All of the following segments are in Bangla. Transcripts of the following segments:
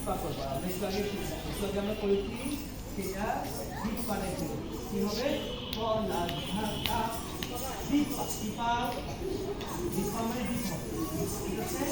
পা করবো। আমরা একটু আগে আমরা করেছি সেটা ডিপ পাটাই ছিল। কি হবে? কলা ঢাকা ডিপ পা। ডিপ পা মানে ডিপ হবে। ঠিক আছে?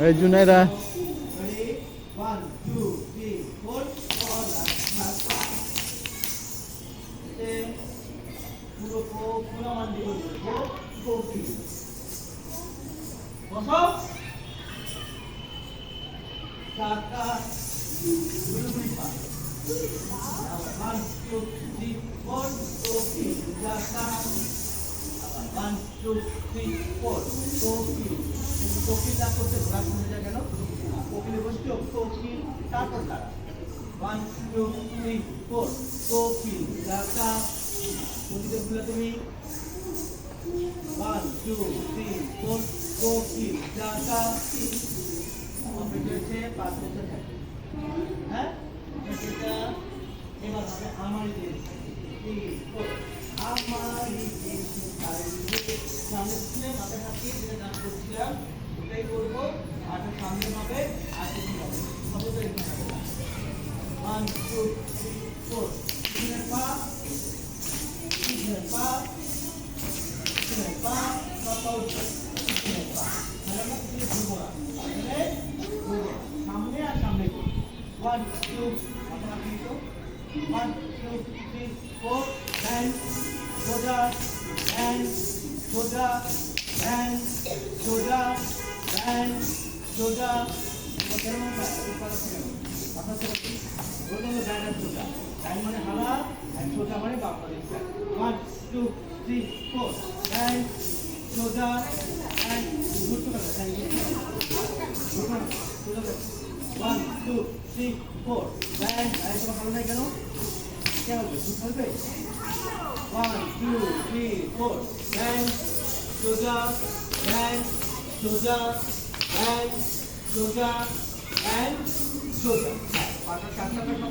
এই জুনাইরা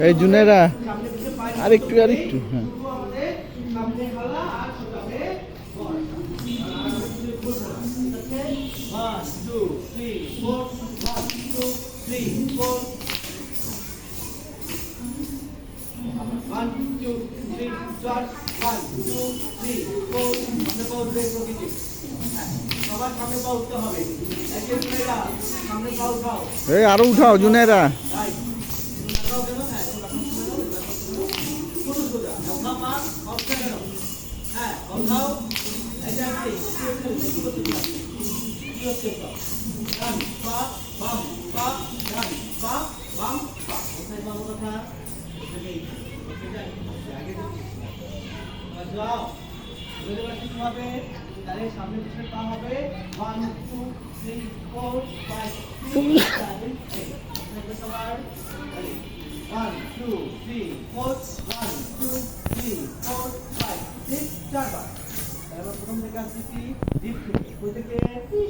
এই জুনেরা আরেকটু হ্যাঁ এই আরো উঠাও জুনেরা আগে যাও বলে দেওয়া কি হবে তাহলে সামনে পিছনে পা হবে 1 2 3 4 5 6 7 8 সবার 1 2 3 4 1 2 3 4 5 6 চারবার এবার প্রথম থেকে আসছি কি ডিপ থেকে কই থেকে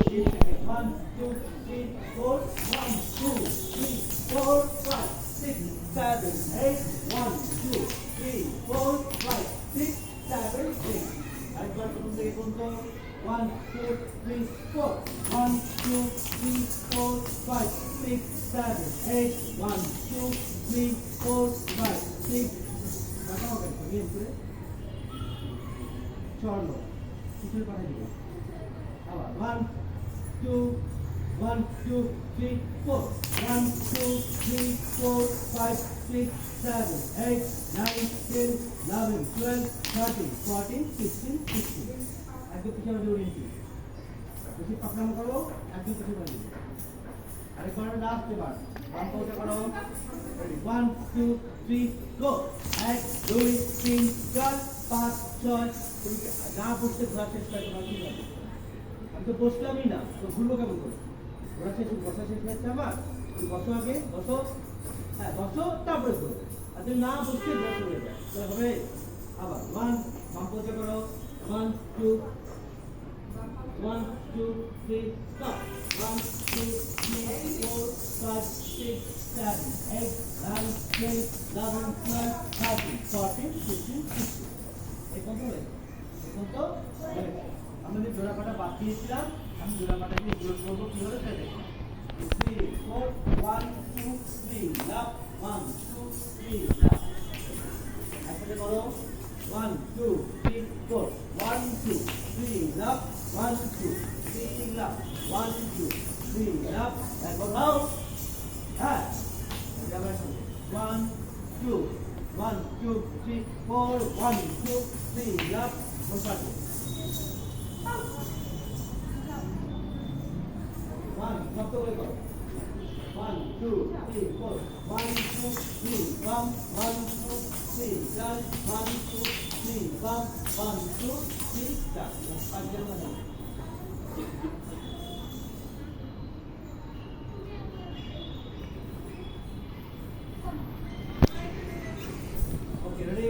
ডিপ থেকে 1 2 3 4 1 2 3 4 5 6 7 8 1 2 3 4 5 6 7 8 একবার প্রথম থেকে পর্যন্ত 1 2 3 4 1 2 3 4 5 6 7 8 1 2 3 4 5 6 রাখা হবে নিয়ে করে চলো পিছনে পাঠিয়ে দিব আবার 1 2 1 2 3 4 1 2 3 4 5 6 7 8 9 10 11 12 13 14 15 16 একদম পিছনে দৌড়িয়ে দিই বেশি পাকড়াম করো একদম পিছনে দৌড়িয়ে দিই আরেকবার লাস্ট এবার বাম পাউটা করো 1 2 3 গো 1 2 3 4 5 6 না বসতে ঘোরা শেষ করে তোমার কি হবে আমি তো বসলামই না তো ঘুরবো কেমন করে ঘোরা শেষ বসা শেষ হয়েছে আমার তুমি বসো আগে বসো হ্যাঁ বসো তারপরে ঘুরো আর তুমি না বসতে বসে হয়ে যায় তাহলে হবে আবার 1 বাম পাউটা করো 1 2 1 2 3 stop 1 2 3 4 5 6 7 8 9 10 11 12 13 14 15 16 এই কত হয়েছে এখন তো আমরা যে জোড়া পাটা বাদ দিয়েছিলাম আমি জোড়া পাটাকে যোগ করবো কি হলো সেটা দেখো 3 4 1 2 3 লাভ 1 2 3 লাভ একসাথে করো 1 2 3 4 1 2 3 লাভ 1 2 3 লাভ 1 2 3 লাভ একবার দাও হ্যাঁ যাবার সঙ্গে 1 2 1 2 3 4 1 2 3 লাভ বসাতে 1 কত করে করো 1 2 3 4 1 2 3 বাম 1 2 3 চার 1 2 3 বাম 1 2 3 চার পাঁচ জন মানে ওকে রেডি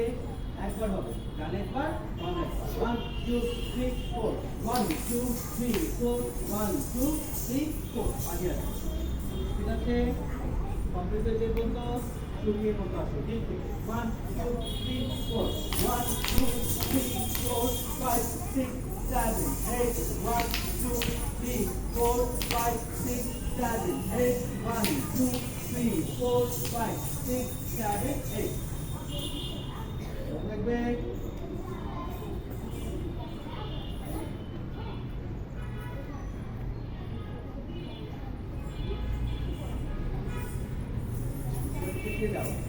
একবার হবে ডানে একবার বামে একবার 1 2 3 4 1 2 3 4 1 2 3 4 আগে আছে ঠিক আছে কমপ্লিট হয়ে যে বলতো শুরুয়ে মতো আসো ঠিক থেকে 1 2 3 4 1 2 3 4 5 6 7 8 1 2 3 4 5 6 7 8 1 2 3 4 5 6 7 8 লাগবে যাও